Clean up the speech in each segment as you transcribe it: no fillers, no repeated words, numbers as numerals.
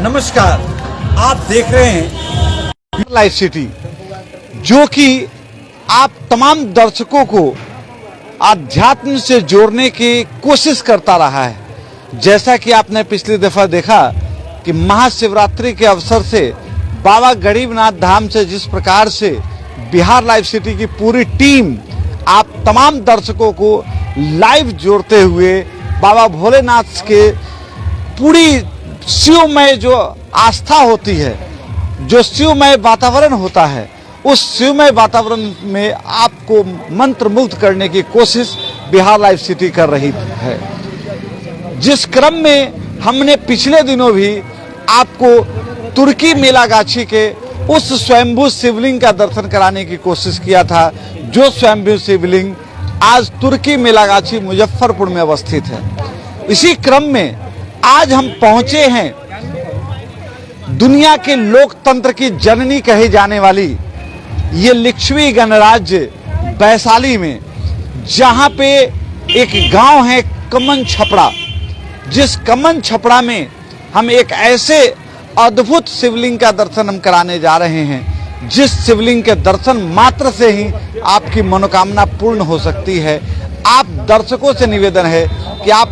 नमस्कार, आप देख रहे हैं लाइव सिटी, जो कि आप तमाम दर्शकों को आध्यात्म से जोड़ने की कोशिश करता रहा है। जैसा कि आपने पिछली दफा देखा कि महाशिवरात्रि के अवसर से बाबा गरीबनाथ धाम से जिस प्रकार से बिहार लाइव सिटी की पूरी टीम आप तमाम दर्शकों को लाइव जोड़ते हुए बाबा भोलेनाथ के पूरी शिवमय जो आस्था होती है, जो शिवमय वातावरण होता है, उस शिवमय वातावरण में आपको मंत्रमुग्ध करने की कोशिश बिहार लाइव सिटी कर रही है। जिस क्रम में हमने पिछले दिनों भी आपको तुर्की मेलागाछी के उस स्वयंभू शिवलिंग का दर्शन कराने की कोशिश किया था, जो स्वयंभू शिवलिंग आज तुर्की मेलागाछी मुजफ्फरपुर में अवस्थित है। इसी क्रम में आज हम पहुंचे हैं दुनिया के लोकतंत्र की जननी कही जाने वाली ये लिच्छवी गणराज्य वैशाली में, जहां पे एक गांव है कमन छपड़ा। जिस कमन छपड़ा में हम एक ऐसे अद्भुत शिवलिंग का दर्शन हम कराने जा रहे हैं, जिस शिवलिंग के दर्शन मात्र से ही आपकी मनोकामना पूर्ण हो सकती है। आप दर्शकों से निवेदन है कि आप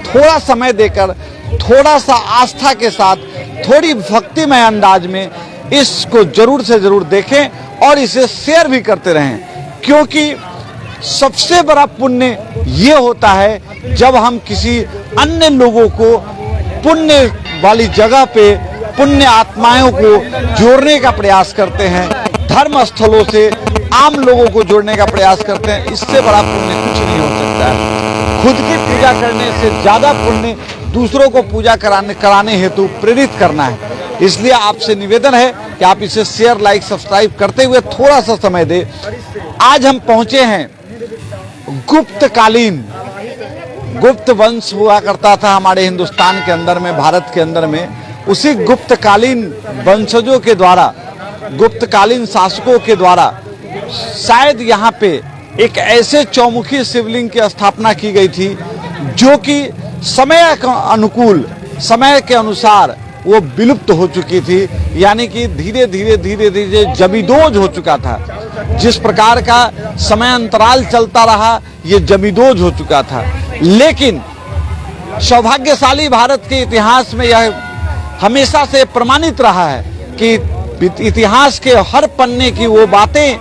थोड़ा समय देकर, थोड़ा सा आस्था के साथ, थोड़ी भक्तिमय अंदाज में इसको जरूर से जरूर देखें और इसे शेयर भी करते रहें, क्योंकि सबसे बड़ा पुण्य ये होता है जब हम किसी अन्य लोगों को पुण्य वाली जगह पे पुण्य आत्माओं को जोड़ने का प्रयास करते हैं, धर्म स्थलों से आम लोगों को जोड़ने का प्रयास करते हैं। इससे बड़ा पुण्य कुछ नहीं हो सकता है। खुद की पूजा करने से ज्यादा पुण्य दूसरों को पूजा कराने हेतु प्रेरित करना है। इसलिए आपसे निवेदन है कि आप इसे शेयर, लाइक, सब्सक्राइब करते हुए थोड़ा सा समय दें। आज हम पहुंचे हैं गुप्त वंश हुआ करता था हमारे हिंदुस्तान के अंदर में, भारत के अंदर में। उसी गुप्तकालीन वंशजों के द्वारा, गुप्तकालीन शासकों के द्वारा शायद यहाँ पे एक ऐसे चौमुखी शिवलिंग की स्थापना की गई थी, जो कि समय के अनुकूल, समय के अनुसार वो विलुप्त हो चुकी थी, यानी कि धीरे धीरे जमीदोज हो चुका था। जिस प्रकार का समय अंतराल चलता रहा, ये जमीदोज हो चुका था। लेकिन सौभाग्यशाली भारत के इतिहास में यह हमेशा से प्रमाणित रहा है कि इतिहास के हर पन्ने की वो बातें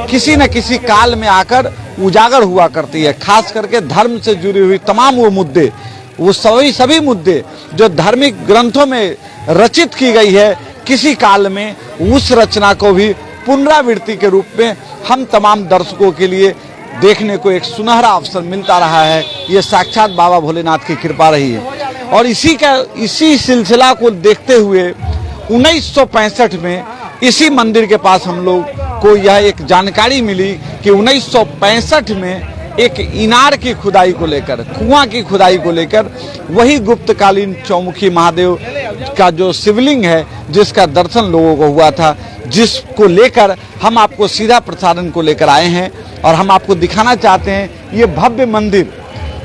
किसी न किसी काल में आकर उजागर हुआ करती है। खास करके धर्म से जुड़ी हुई तमाम वो मुद्दे, वो सभी मुद्दे जो धार्मिक ग्रंथों में रचित की गई है, किसी काल में उस रचना को भी पुनरावृत्ति के रूप में हम तमाम दर्शकों के लिए देखने को एक सुनहरा अवसर मिलता रहा है। ये साक्षात बाबा भोलेनाथ की कृपा रही है। और इसी सिलसिला को देखते हुए 1965 में इसी मंदिर के पास हम लोग को यह एक जानकारी मिली कि 1965 में एक इनार की खुदाई को लेकर, कुआं की खुदाई को लेकर, वही गुप्तकालीन चौमुखी महादेव का जो शिवलिंग है, जिसका दर्शन लोगों को हुआ था, जिसको लेकर हम आपको सीधा प्रसारण को लेकर आए हैं। और हम आपको दिखाना चाहते हैं ये भव्य मंदिर,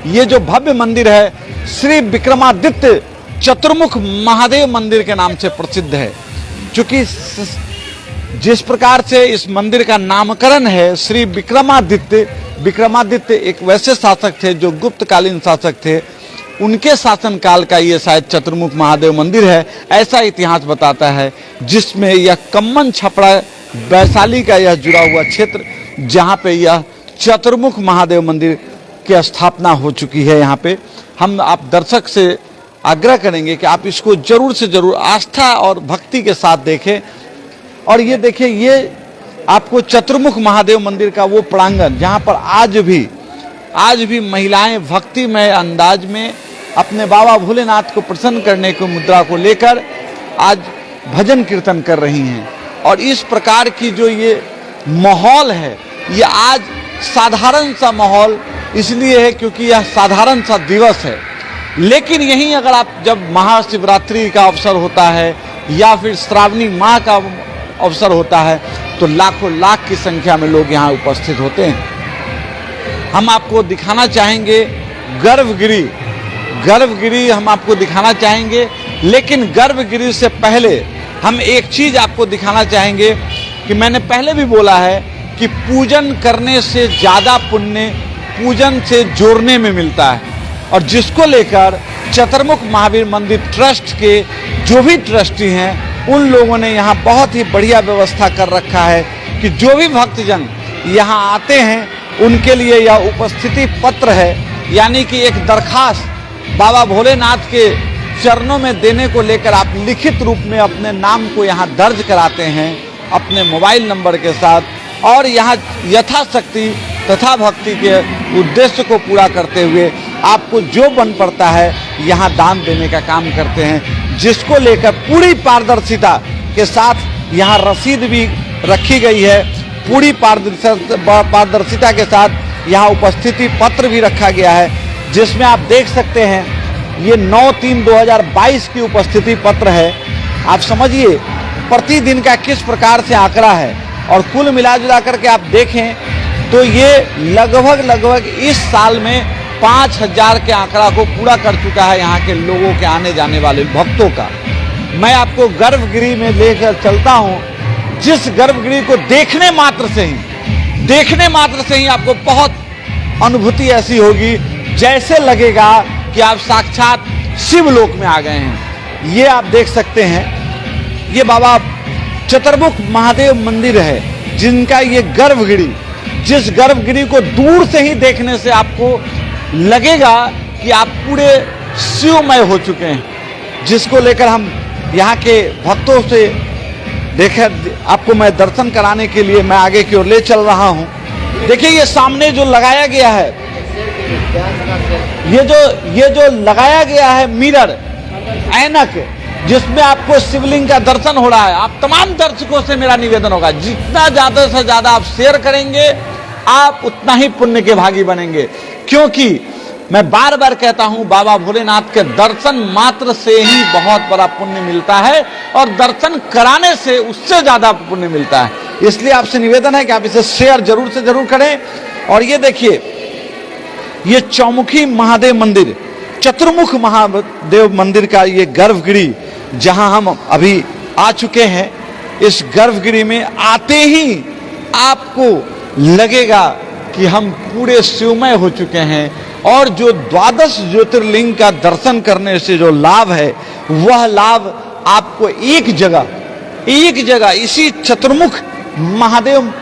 ये जो भव्य मंदिर है श्री विक्रमादित्य चतुर्मुख महादेव मंदिर के नाम से प्रसिद्ध है। चूंकि जिस प्रकार से इस मंदिर का नामकरण है श्री विक्रमादित्य एक वैसे शासक थे जो गुप्तकालीन शासक थे, उनके शासन काल का ये शायद चतुर्मुख महादेव मंदिर है, ऐसा इतिहास बताता है। जिसमें यह कम्मन छपड़ा वैशाली का यह जुड़ा हुआ क्षेत्र, जहाँ पे यह चतुर्मुख महादेव मंदिर की स्थापना हो चुकी है। यहाँ पे हम आप दर्शक से आग्रह करेंगे कि आप इसको जरूर से जरूर आस्था और भक्ति के साथ देखें। और ये देखिए, ये आपको चतुर्मुख महादेव मंदिर का वो प्रांगण, जहाँ पर आज भी महिलाएं भक्तिमय अंदाज में अपने बाबा भोलेनाथ को प्रसन्न करने की मुद्रा को लेकर आज भजन कीर्तन कर रही हैं। और इस प्रकार की जो ये माहौल है, ये आज साधारण सा माहौल इसलिए है क्योंकि यह साधारण सा दिवस है। लेकिन यहीं अगर आप जब महाशिवरात्रि का अवसर होता है या फिर श्रावणी माह का अवसर होता है, तो लाखों लाख की संख्या में लोग यहाँ उपस्थित होते हैं। हम आपको दिखाना चाहेंगे गर्भगिरी, गर्भगिरी हम आपको दिखाना चाहेंगे, लेकिन गर्भगिरी से पहले हम एक चीज आपको दिखाना चाहेंगे कि मैंने पहले भी बोला है कि पूजन करने से ज़्यादा पुण्य पूजन से जोड़ने में मिलता है। और जिसको लेकर चतुर्मुख महावीर मंदिर ट्रस्ट के जो भी ट्रस्टी हैं उन लोगों ने यहाँ बहुत ही बढ़िया व्यवस्था कर रखा है कि जो भी भक्तजन यहाँ आते हैं उनके लिए यह उपस्थिति पत्र है, यानी कि एक दरखास्त बाबा भोलेनाथ के चरणों में देने को लेकर आप लिखित रूप में अपने नाम को यहाँ दर्ज कराते हैं अपने मोबाइल नंबर के साथ, और यहाँ यथाशक्ति तथा भक्ति के उद्देश्य को पूरा करते हुए आपको जो बन पड़ता है यहाँ दान देने का काम करते हैं, जिसको लेकर पूरी पारदर्शिता के साथ यहाँ रसीद भी रखी गई है। पूरी पारदर्शिता के साथ यहाँ उपस्थिति पत्र भी रखा गया है, जिसमें आप देख सकते हैं ये 9/3/2022 की उपस्थिति पत्र है। आप समझिए प्रतिदिन का किस प्रकार से आंकड़ा है, और कुल मिला करके आप देखें तो ये लगभग इस साल में 5000 के आंकड़ा को पूरा कर चुका है यहाँ के लोगों के आने जाने वाले भक्तों का। मैं आपको गर्भगिरी में लेकर चलता हूँ, जिस गर्भगिरी को देखने मात्र से ही आपको बहुत अनुभूति ऐसी होगी जैसे लगेगा कि आप साक्षात शिवलोक में आ गए हैं। ये आप देख सकते हैं, ये बाबा चतुर्मुख महादेव मंदिर है जिनका ये गर्भगिरी, जिस गर्भगिरी को दूर से ही देखने से आपको लगेगा कि आप पूरे शिवमय हो चुके हैं, जिसको लेकर हम यहाँ के भक्तों से आपको मैं दर्शन कराने के लिए मैं आगे की ओर ले चल रहा हूँ। देखिए ये सामने जो लगाया गया है, ये जो लगाया गया है मिरर, ऐनक, जिसमें आपको शिवलिंग का दर्शन हो रहा है। आप तमाम दर्शकों से मेरा निवेदन होगा, जितना ज्यादा से ज्यादा आप शेयर करेंगे आप उतना ही पुण्य के भागी बनेंगे, क्योंकि मैं बार बार कहता हूं बाबा भोलेनाथ के दर्शन मात्र से ही बहुत बड़ा पुण्य मिलता है, और दर्शन कराने से उससे ज्यादा पुण्य मिलता है। इसलिए आपसे निवेदन है कि आप इसे शेयर जरूर से जरूर करें। और ये देखिए, ये चौमुखी महादेव मंदिर, चतुर्मुख महादेव मंदिर का ये गर्भगिरी जहां हम अभी आ चुके हैं, इस गर्भगिरी में आते ही आपको लगेगा कि हम पूरे शिवमय हो चुके हैं, और जो 12 ज्योतिर्लिंग का दर्शन करने से जो लाभ है वह लाभ आपको एक जगह इसी चतुर्मुख महादेव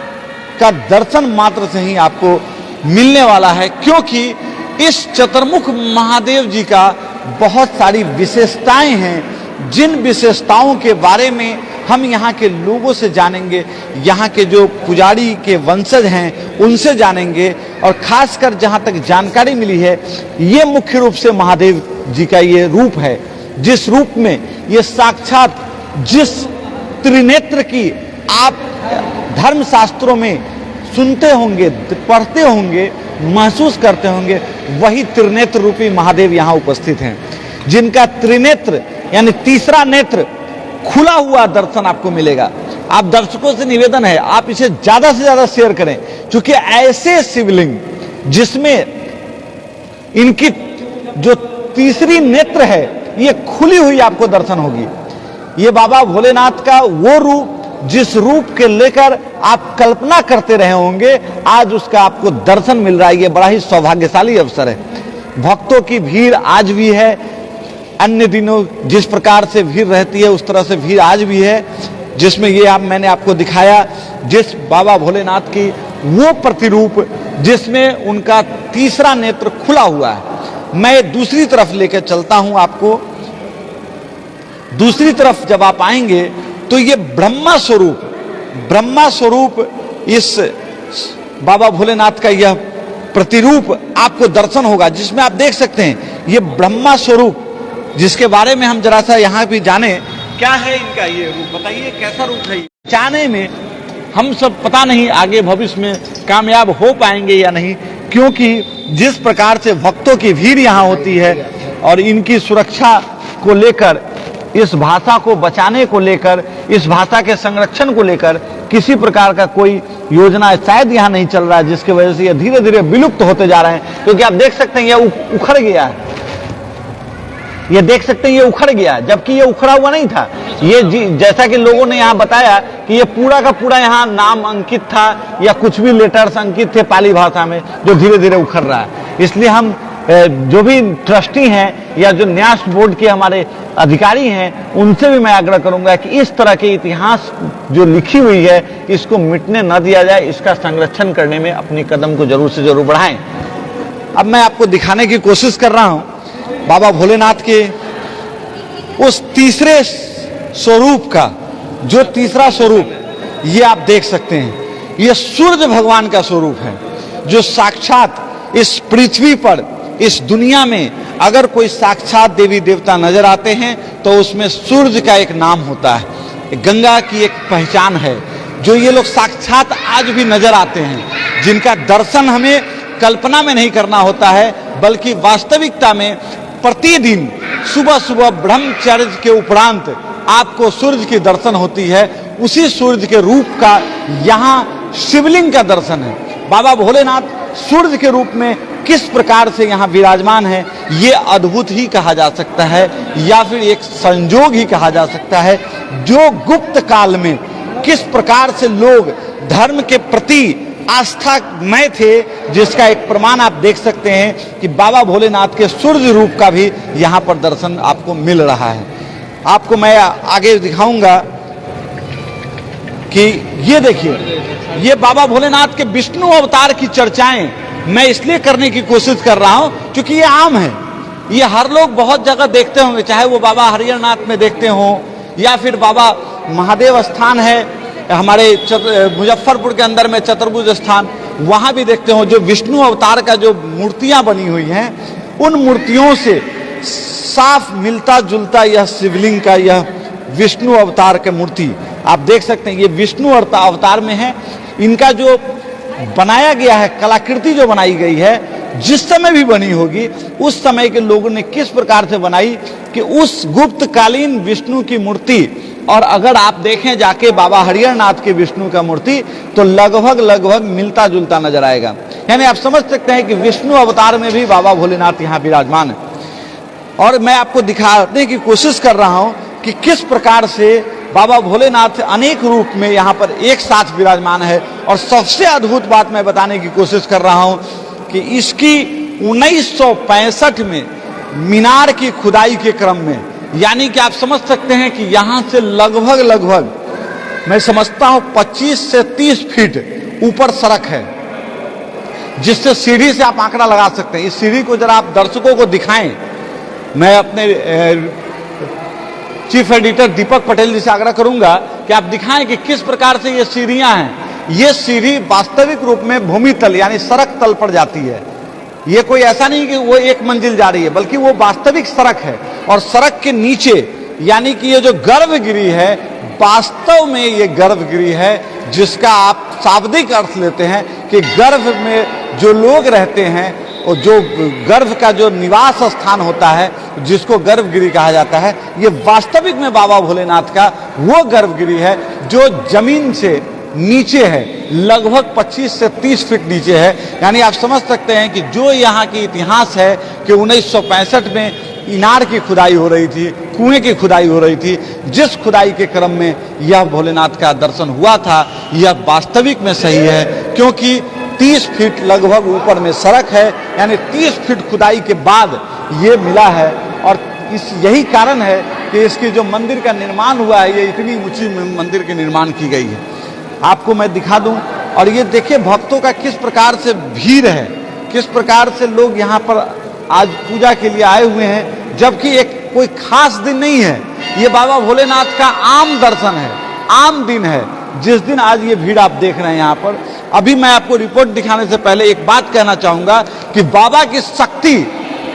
का दर्शन मात्र से ही आपको मिलने वाला है, क्योंकि इस चतुर्मुख महादेव जी का बहुत सारी विशेषताएं हैं, जिन विशेषताओं के बारे में हम यहाँ के लोगों से जानेंगे, यहाँ के जो पुजारी के वंशज हैं उनसे जानेंगे। और खासकर जहाँ तक जानकारी मिली है, ये मुख्य रूप से महादेव जी का ये रूप है, जिस रूप में ये साक्षात जिस त्रिनेत्र की आप धर्म शास्त्रों में सुनते होंगे, पढ़ते होंगे, महसूस करते होंगे, वही त्रिनेत्र रूपी महादेव यहाँ उपस्थित हैं, जिनका त्रिनेत्र यानी तीसरा नेत्र खुला हुआ दर्शन आपको मिलेगा। आप दर्शकों से निवेदन है आप इसे ज्यादा से ज्यादा शेयर करें, क्योंकि ऐसे शिवलिंग जिसमें इनकी जो तीसरी नेत्र है ये खुली हुई आपको दर्शन होगी। ये बाबा भोलेनाथ का वो रूप जिस रूप के लेकर आप कल्पना करते रहे होंगे, आज उसका आपको दर्शन मिल रहा है। ये बड़ा ही सौभाग्यशाली अवसर है। भक्तों की भीड़ आज भी है, अन्य दिनों जिस प्रकार से भीड़ रहती है उस तरह से भीड़ आज भी है, जिसमें ये मैंने आपको दिखाया जिस बाबा भोलेनाथ की वो प्रतिरूप जिसमें उनका तीसरा नेत्र खुला हुआ है। मैं दूसरी तरफ लेकर चलता हूं आपको। दूसरी तरफ जब आप आएंगे तो ये ब्रह्मा स्वरूप इस बाबा भोलेनाथ का यह प्रतिरूप आपको दर्शन होगा, जिसमें आप देख सकते हैं ये ब्रह्मा स्वरूप, जिसके बारे में हम जरा सा यहाँ भी जाने क्या है इनका ये रूप, बताइए कैसा रूप है। जाने में हम सब पता नहीं आगे भविष्य में कामयाब हो पाएंगे या नहीं, क्योंकि जिस प्रकार से भक्तों की भीड़ यहाँ होती है और इनकी सुरक्षा को लेकर, इस भाषा को बचाने को लेकर, इस भाषा के संरक्षण को लेकर किसी प्रकार का कोई योजना शायद यहाँ नहीं चल रहा है, जिसकी वजह से ये धीरे धीरे विलुप्त होते जा रहे हैं। क्योंकि आप देख सकते हैं ये उखड़ गया है, ये देख सकते हैं ये उखड़ गया, जबकि ये उखड़ा हुआ नहीं था। ये जैसा कि लोगों ने यहाँ बताया कि ये पूरा का पूरा यहाँ नाम अंकित था या कुछ भी लेटर्स अंकित थे पाली भाषा में, जो धीरे धीरे उखड़ रहा है। इसलिए हम जो भी ट्रस्टी हैं या जो न्यास बोर्ड के हमारे अधिकारी हैं, उनसे भी मैं आग्रह करूंगा कि इस तरह के इतिहास जो लिखी हुई है इसको मिटने न दिया जाए, इसका संरक्षण करने में अपनी कदम को जरूर से जरूर बढ़ाएं। अब मैं आपको दिखाने की कोशिश कर रहा हूं बाबा भोलेनाथ के उस तीसरे स्वरूप का, जो तीसरा स्वरूप ये आप देख सकते हैं, ये सूर्य भगवान का स्वरूप है, जो साक्षात इस पृथ्वी पर, इस दुनिया में अगर कोई साक्षात देवी देवता नजर आते हैं तो उसमें सूर्य का एक नाम होता है, गंगा की एक पहचान है। जो ये लोग साक्षात आज भी नजर आते हैं, जिनका दर्शन हमें कल्पना में नहीं करना होता है, बल्कि वास्तविकता में प्रतिदिन सुबह सुबह ब्रह्मचर्य के उपरांत आपको सूर्य की दर्शन होती है। उसी सूर्य के रूप का यहाँ शिवलिंग का दर्शन है। बाबा भोलेनाथ सूर्य के रूप में किस प्रकार से यहाँ विराजमान है, ये अद्भुत ही कहा जा सकता है या फिर एक संयोग ही कहा जा सकता है, जो गुप्त काल में किस प्रकार से लोग धर्म के प्रति आस्था में थे, जिसका एक प्रमाण आप देख सकते हैं कि बाबा भोलेनाथ के सूर्य रूप का भी यहाँ पर दर्शन आपको मिल रहा है। आपको मैं आगे दिखाऊंगा कि ये देखिए, ये बाबा भोलेनाथ के विष्णु अवतार की चर्चाएं मैं इसलिए करने की कोशिश कर रहा हूं क्योंकि ये आम है, ये हर लोग बहुत जगह देखते होंगे, चाहे वो बाबा हरिहरनाथ में देखते हो या फिर बाबा महादेव स्थान है हमारे मुजफ्फरपुर के अंदर में चतुर्भुज स्थान, वहां भी देखते हो। जो विष्णु अवतार का जो मूर्तियां बनी हुई हैं, उन मूर्तियों से साफ मिलता जुलता यह शिवलिंग का यह विष्णु अवतार की मूर्ति आप देख सकते हैं। ये विष्णु अवतार में है। इनका जो बनाया गया है, कलाकृति जो बनाई गई है, जिस समय भी बनी होगी उस समय के लोगों ने किस प्रकार से बनाई कि उस गुप्तकालीन विष्णु की मूर्ति, और अगर आप देखें जाके बाबा हरिहरनाथ के विष्णु का मूर्ति, तो लगभग मिलता जुलता नजर आएगा। यानी आप समझ सकते हैं कि विष्णु अवतार में भी बाबा भोलेनाथ यहाँ विराजमान है। और मैं आपको दिखाने की कोशिश कर रहा हूँ कि किस प्रकार से बाबा भोलेनाथ अनेक रूप में यहाँ पर एक साथ विराजमान है। और सबसे अद्भुत बात मैं बताने की कोशिश कर रहा हूँ कि इसकी 1965 में मीनार की खुदाई के क्रम में, यानी कि आप समझ सकते हैं कि यहाँ से लगभग मैं समझता हूँ 25 से 30 फीट ऊपर सड़क है, जिससे सीढ़ी से आप आंकड़ा लगा सकते हैं। इस सीढ़ी को जरा आप दर्शकों को दिखाएं। मैं अपने चीफ एडिटर दीपक पटेल जी से आग्रह करूंगा कि आप दिखाएं कि किस प्रकार से ये सीढ़ियां हैं। ये सीढ़ी वास्तविक रूप में भूमि तल यानी सड़क तल पर जाती है। ये कोई ऐसा नहीं कि वो एक मंजिल जा रही है, बल्कि वो वास्तविक सड़क है। और सड़क के नीचे यानी कि ये जो गर्भगृह है, वास्तव में ये गर्भगृह है, जिसका आप शाब्दिक अर्थ लेते हैं कि गर्भ में जो लोग रहते हैं और जो गर्भ का जो निवास स्थान होता है, जिसको गर्भगृह कहा जाता है, ये वास्तविक में बाबा भोलेनाथ का वो गर्भगृह है जो जमीन से नीचे है, लगभग 25 से 30 फीट नीचे है। यानी आप समझ सकते हैं कि जो यहाँ की इतिहास है कि 1965 में इनार की खुदाई हो रही थी, कुएं की खुदाई हो रही थी, जिस खुदाई के क्रम में यह भोलेनाथ का दर्शन हुआ था, यह वास्तविक में सही है। क्योंकि 30 फीट लगभग ऊपर में सड़क है, यानी 30 फीट खुदाई के बाद ये मिला है। और यही कारण है कि इसकी जो मंदिर का निर्माण हुआ है, ये इतनी ऊंची मंदिर के निर्माण की गई है। आपको मैं दिखा दूं। और ये देखिए भक्तों का किस प्रकार से भीड़ है, किस प्रकार से लोग यहाँ पर आज पूजा के लिए आए हुए हैं, जबकि एक कोई खास दिन नहीं है। ये बाबा भोलेनाथ का आम दर्शन है, आम दिन है, जिस दिन आज ये भीड़ आप देख रहे हैं यहाँ पर। अभी मैं आपको रिपोर्ट दिखाने से पहले एक बात कहना चाहूंगा कि बाबा की शक्ति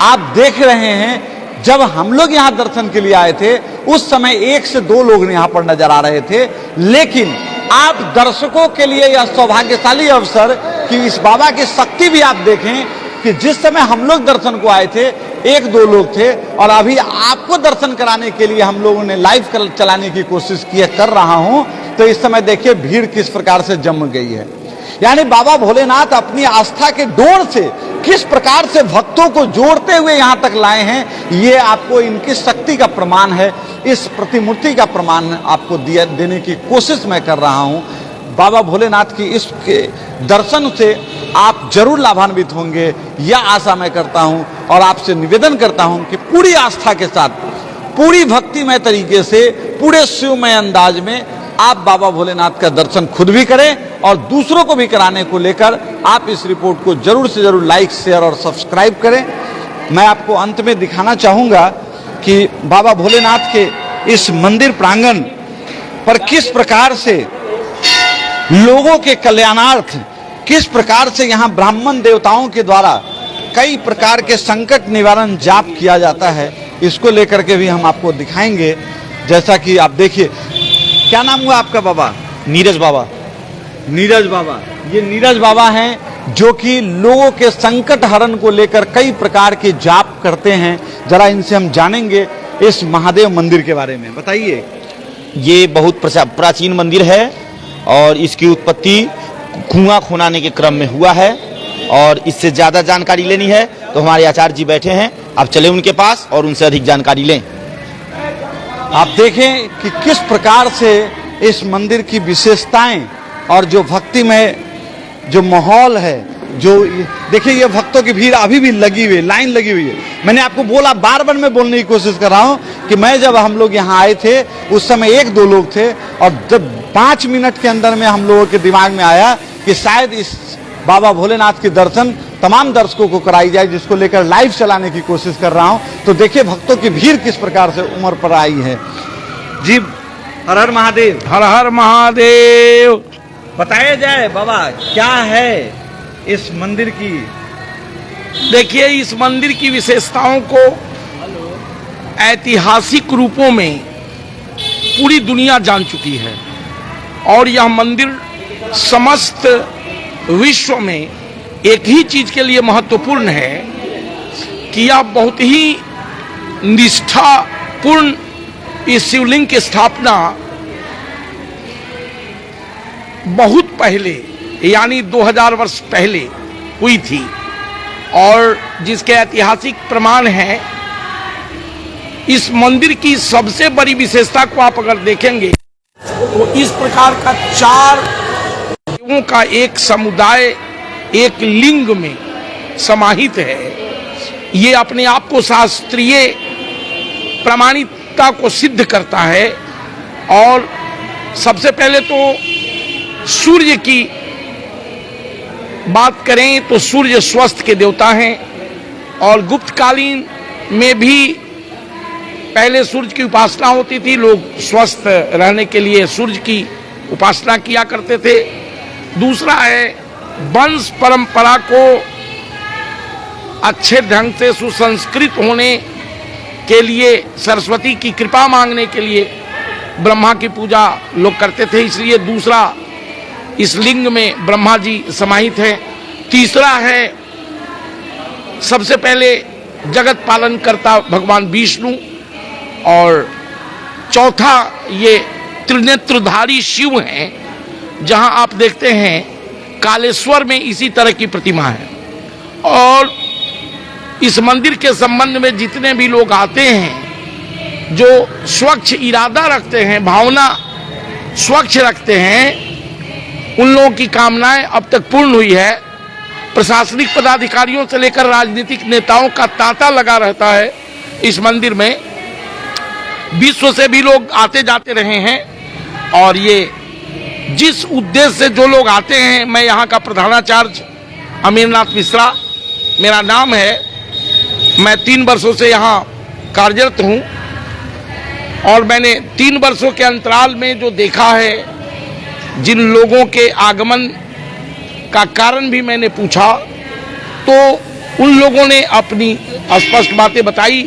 आप देख रहे हैं। जब हम लोग यहाँ दर्शन के लिए आए थे, उस समय 1 से 2 लोग यहाँ पर नजर आ रहे थे, लेकिन आप दर्शकों के लिए यह सौभाग्यशाली अवसर कि इस बाबा की शक्ति भी आप देखें कि जिस समय हम लोग दर्शन को आए थे 1-2 लोग थे, और अभी आपको दर्शन कराने के लिए हम लोगों ने लाइव चलाने की कोशिश कर रहा हूं तो इस समय देखिए भीड़ किस प्रकार से जम गई है। यानी बाबा भोलेनाथ अपनी आस्था के डोर से किस प्रकार से भक्तों को जोड़ते हुए यहां तक लाए हैं, ये आपको इनकी शक्ति का प्रमाण है, इस प्रतिमूर्ति का प्रमाण आपको देने की कोशिश मैं कर रहा हूं। बाबा भोलेनाथ की इस दर्शन से आप जरूर लाभान्वित होंगे, यह आशा मैं करता हूं और आपसे निवेदन करता हूं कि पूरी आस्था के साथ, पूरी भक्तिमय तरीके से, पूरे शिवमय अंदाज में आप बाबा भोलेनाथ का दर्शन खुद भी करें और दूसरों को भी कराने को लेकर आप इस रिपोर्ट को जरूर से जरूर लाइक, शेयर और सब्सक्राइब करें। मैं आपको अंत में दिखाना चाहूंगा कि बाबा भोलेनाथ के इस मंदिर प्रांगण पर किस प्रकार से लोगों के कल्याणार्थ, किस प्रकार से यहाँ ब्राह्मण देवताओं के द्वारा कई प्रकार के संकट निवारण जाप किया जाता है, इसको लेकर के भी हम आपको दिखाएंगे। जैसा कि आप देखिए, क्या नाम हुआ आपका बाबा? नीरज बाबा। नीरज बाबा, ये नीरज बाबा हैं जो कि लोगों के संकट हरण को लेकर कई प्रकार के जाप करते हैं। जरा इनसे हम जानेंगे इस महादेव मंदिर के बारे में, बताइए। ये बहुत प्राचीन मंदिर है और इसकी उत्पत्ति कुआं खुनाने के क्रम में हुआ है और इससे ज़्यादा जानकारी लेनी है तो हमारे आचार्य जी बैठे हैं, आप चले उनके पास और उनसे अधिक जानकारी लें। आप देखें कि किस प्रकार से इस मंदिर की विशेषताएं और जो भक्ति में जो माहौल है, जो देखिए ये भक्तों की भीड़ अभी भी लगी हुई है, लाइन लगी हुई है। मैंने आपको बोला, बार बार मैं बोलने की कोशिश कर रहा हूं कि मैं जब हम लोग यहाँ आए थे उस समय 1-2 लोग थे और जब 5 मिनट के अंदर में हम लोगों के दिमाग में आया कि शायद इस बाबा भोलेनाथ के दर्शन तमाम दर्शकों को कराई जाए, जिसको लेकर लाइव चलाने की कोशिश कर रहा हूं। तो देखिए भक्तों की भीड़ किस प्रकार से उमड़ पर आई है। जी, हर हर महादेव। हर हर महादेव। बताया जाए बाबा, क्या है इस मंदिर की? देखिए, इस मंदिर की विशेषताओं को ऐतिहासिक रूपों में पूरी दुनिया जान चुकी है और यह मंदिर समस्त विश्व में एक ही चीज के लिए महत्वपूर्ण है कि यह बहुत ही निष्ठापूर्ण इस शिवलिंग की स्थापना बहुत पहले, यानी 2000 वर्ष पहले हुई थी और जिसके ऐतिहासिक प्रमाण हैं। इस मंदिर की सबसे बड़ी विशेषता को आप अगर देखेंगे तो इस प्रकार का 4 देवों का एक समुदाय एक लिंग में समाहित है। ये अपने आप को शास्त्रीय प्रमाणिकता को सिद्ध करता है। और सबसे पहले तो सूर्य की बात करें तो सूर्य स्वस्थ के देवता हैं और गुप्तकालीन में भी पहले सूर्य की उपासना होती थी। लोग स्वस्थ रहने के लिए सूर्य की उपासना किया करते थे। दूसरा है वंश परंपरा को अच्छे ढंग से सुसंस्कृत होने के लिए, सरस्वती की कृपा मांगने के लिए ब्रह्मा की पूजा लोग करते थे, इसलिए दूसरा इस लिंग में ब्रह्मा जी समाहित हैं। तीसरा है सबसे पहले जगत पालन करता भगवान विष्णु और चौथा ये त्रिनेत्रधारी शिव हैं, जहां आप देखते हैं कालेश्वर में इसी तरह की प्रतिमा है। और इस मंदिर के संबंध में जितने भी लोग आते हैं जो स्वच्छ इरादा रखते हैं, भावना स्वच्छ रखते हैं, उन लोगों की कामनाएं अब तक पूर्ण हुई है। प्रशासनिक पदाधिकारियों से लेकर राजनीतिक नेताओं का तांता लगा रहता है इस मंदिर में। विश्व से भी लोग आते जाते रहे हैं और ये जिस उद्देश्य से जो लोग आते हैं, मैं यहाँ का प्रधानाचार्य अमीरनाथ मिश्रा मेरा नाम है, मैं 3 वर्षों से यहाँ कार्यरत हूँ और मैंने 3 वर्षों के अंतराल में जो देखा है, जिन लोगों के आगमन का कारण भी मैंने पूछा तो उन लोगों ने अपनी स्पष्ट बातें बताई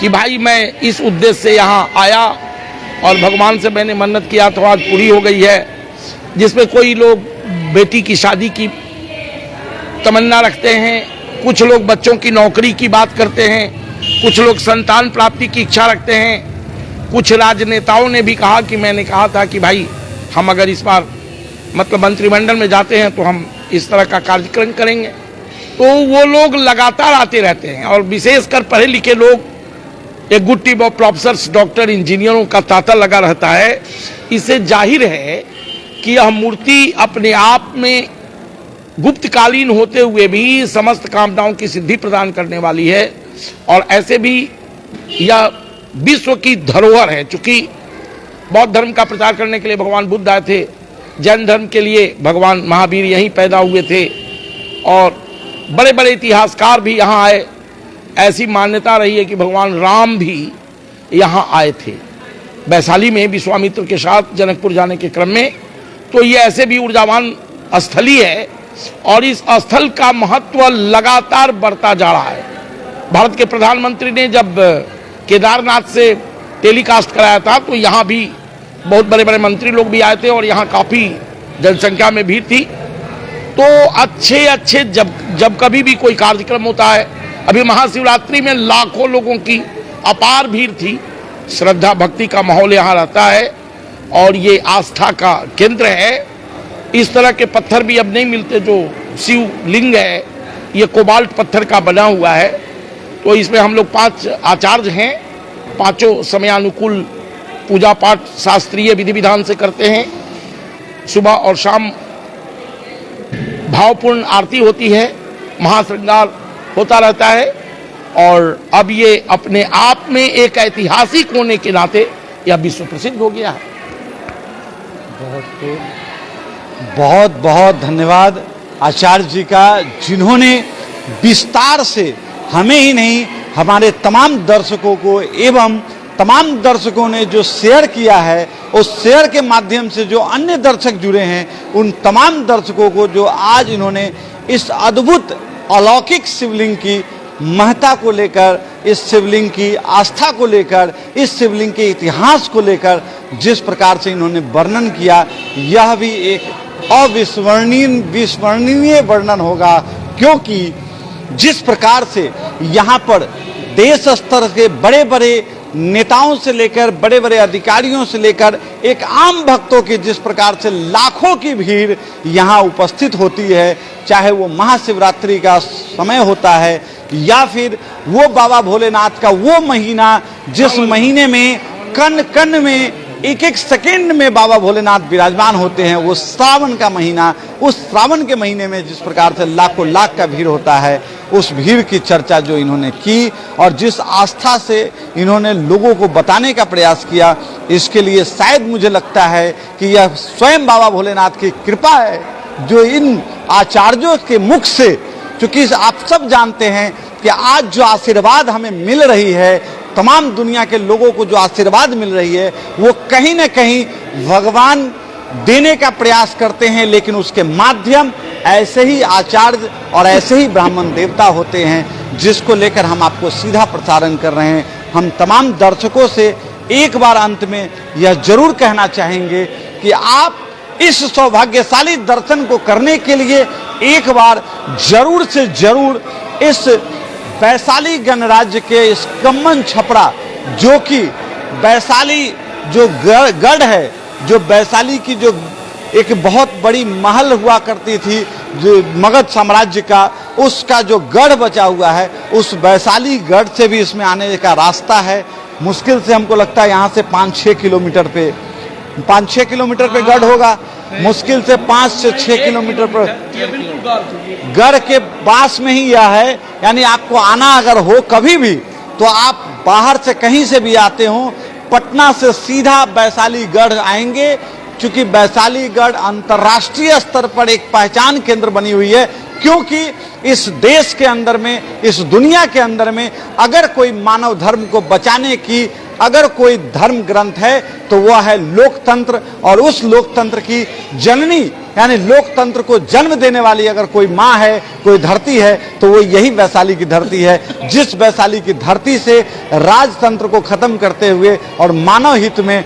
कि भाई मैं इस उद्देश्य से यहाँ आया और भगवान से मैंने मन्नत किया तो आज पूरी हो गई है। जिसमें कोई लोग बेटी की शादी की तमन्ना रखते हैं, कुछ लोग बच्चों की नौकरी की बात करते हैं, कुछ लोग संतान प्राप्ति की इच्छा रखते हैं। कुछ राजनेताओं ने भी कहा कि मैंने कहा था कि भाई हम अगर इस बार मतलब मंत्रिमंडल में जाते हैं तो हम इस तरह का कार्यक्रम करेंगे। तो वो लोग लगातार आते रहते हैं और विशेषकर पढ़े लिखे लोग, एक good team of professors, doctor, इंजीनियरों का तांता लगा रहता है। इससे जाहिर है कि यह मूर्ति अपने आप में गुप्तकालीन होते हुए भी समस्त कामनाओं की सिद्धि प्रदान करने वाली है। और ऐसे भी यह विश्व की धरोहर है। चूंकि बौद्ध धर्म का प्रचार करने के लिए भगवान बुद्ध आए थे, जैन धर्म के लिए भगवान महावीर यहीं पैदा हुए थे और बड़े बड़े इतिहासकार भी यहाँ आए। ऐसी मान्यता रही है कि भगवान राम भी यहाँ आए थे वैशाली में विश्वामित्र के साथ जनकपुर जाने के क्रम में। तो ये ऐसे भी ऊर्जावान स्थल ही है और इस स्थल का महत्व लगातार बढ़ता जा रहा है। भारत के प्रधानमंत्री ने जब केदारनाथ से टेलीकास्ट कराया था तो यहाँ भी बहुत बड़े बड़े मंत्री लोग भी आए थे और यहाँ काफ़ी जनसंख्या में भीड़ थी। तो अच्छे जब कभी भी कोई कार्यक्रम होता है, अभी महाशिवरात्रि में लाखों लोगों की अपार भीड़ थी। श्रद्धा भक्ति का माहौल यहाँ रहता है और ये आस्था का केंद्र है। इस तरह के पत्थर भी अब नहीं मिलते जो शिवलिंग है, ये कोबाल्ट पत्थर का बना हुआ है। तो इसमें हम लोग 5 आचार्य हैं, पांचों समयानुकूल पूजा पाठ शास्त्रीय विधि विधान से करते हैं। सुबह और शाम भावपूर्ण आरती होती है, महाश्रृंगार होता रहता है और अब ये अपने आप में एक ऐतिहासिक होने के नाते यह विश्व प्रसिद्ध हो गया है। बहुत बहुत धन्यवाद आचार्य जी का, जिन्होंने विस्तार से हमें ही नहीं हमारे तमाम दर्शकों को एवं तमाम दर्शकों ने जो शेयर किया है, उस शेयर के माध्यम से जो अन्य दर्शक जुड़े हैं, उन तमाम दर्शकों को जो आज इन्होंने इस अद्भुत अलौकिक शिवलिंग की महत्ता को लेकर, इस शिवलिंग की आस्था को लेकर, इस शिवलिंग के इतिहास को लेकर जिस प्रकार से इन्होंने वर्णन किया, यह भी एक अविस्मरणीय वर्णन होगा। क्योंकि जिस प्रकार से यहाँ पर देश स्तर के बड़े बड़े नेताओं से लेकर बड़े बड़े अधिकारियों से लेकर एक आम भक्तों की जिस प्रकार से लाखों की भीड़ यहाँ उपस्थित होती है, चाहे वो महाशिवरात्रि का समय होता है या फिर वो बाबा भोलेनाथ का वो महीना जिस महीने में कण कण में एक एक सेकंड में बाबा भोलेनाथ विराजमान होते हैं, वो श्रावण का महीना, उस श्रावण के महीने में जिस प्रकार से लाखों लाख का भीड़ होता है, उस भीड़ की चर्चा जो इन्होंने की और जिस आस्था से इन्होंने लोगों को बताने का प्रयास किया, इसके लिए शायद मुझे लगता है कि यह स्वयं बाबा भोलेनाथ की कृपा है जो इन आचार्यों के मुख से, क्योंकि आप सब जानते हैं कि आज जो आशीर्वाद हमें मिल रही है, तमाम दुनिया के लोगों को जो आशीर्वाद मिल रही है, वो कहीं ना कहीं भगवान देने का प्रयास करते हैं, लेकिन उसके माध्यम ऐसे ही आचार्य और ऐसे ही ब्राह्मण देवता होते हैं जिसको लेकर हम आपको सीधा प्रसारण कर रहे हैं। हम तमाम दर्शकों से एक बार अंत में यह जरूर कहना चाहेंगे कि आप इस सौभाग्यशाली दर्शन को करने के लिए एक बार जरूर से जरूर इस वैशाली गणराज्य के इस कम्मन छपरा, जो कि वैशाली जो गढ़ है, जो वैशाली की जो एक बहुत बड़ी महल हुआ करती थी जो मगध साम्राज्य का, उसका जो गढ़ बचा हुआ है, उस वैशाली गढ़ से भी इसमें आने का रास्ता है। मुश्किल से हमको लगता है यहाँ से 5-6 किलोमीटर पे 5-6 किलोमीटर पे गढ़ होगा, मुश्किल से 5 से 6 किलोमीटर पर गढ़ के पास में ही यह है। यानी आपको आना अगर हो कभी भी, तो आप बाहर से कहीं से भी आते हो, पटना से सीधा वैशाली गढ़ आएंगे, क्योंकि वैशाली गढ़ अंतर्राष्ट्रीय स्तर पर एक पहचान केंद्र बनी हुई है। क्योंकि इस देश के अंदर में, इस दुनिया के अंदर में अगर कोई मानव धर्म को बचाने की अगर कोई धर्म ग्रंथ है तो वह है लोकतंत्र, और उस लोकतंत्र की जननी यानी लोकतंत्र को जन्म देने वाली अगर कोई माँ है, कोई धरती है, तो वो यही वैशाली की धरती है। जिस वैशाली की धरती से राजतंत्र को खत्म करते हुए और मानव हित में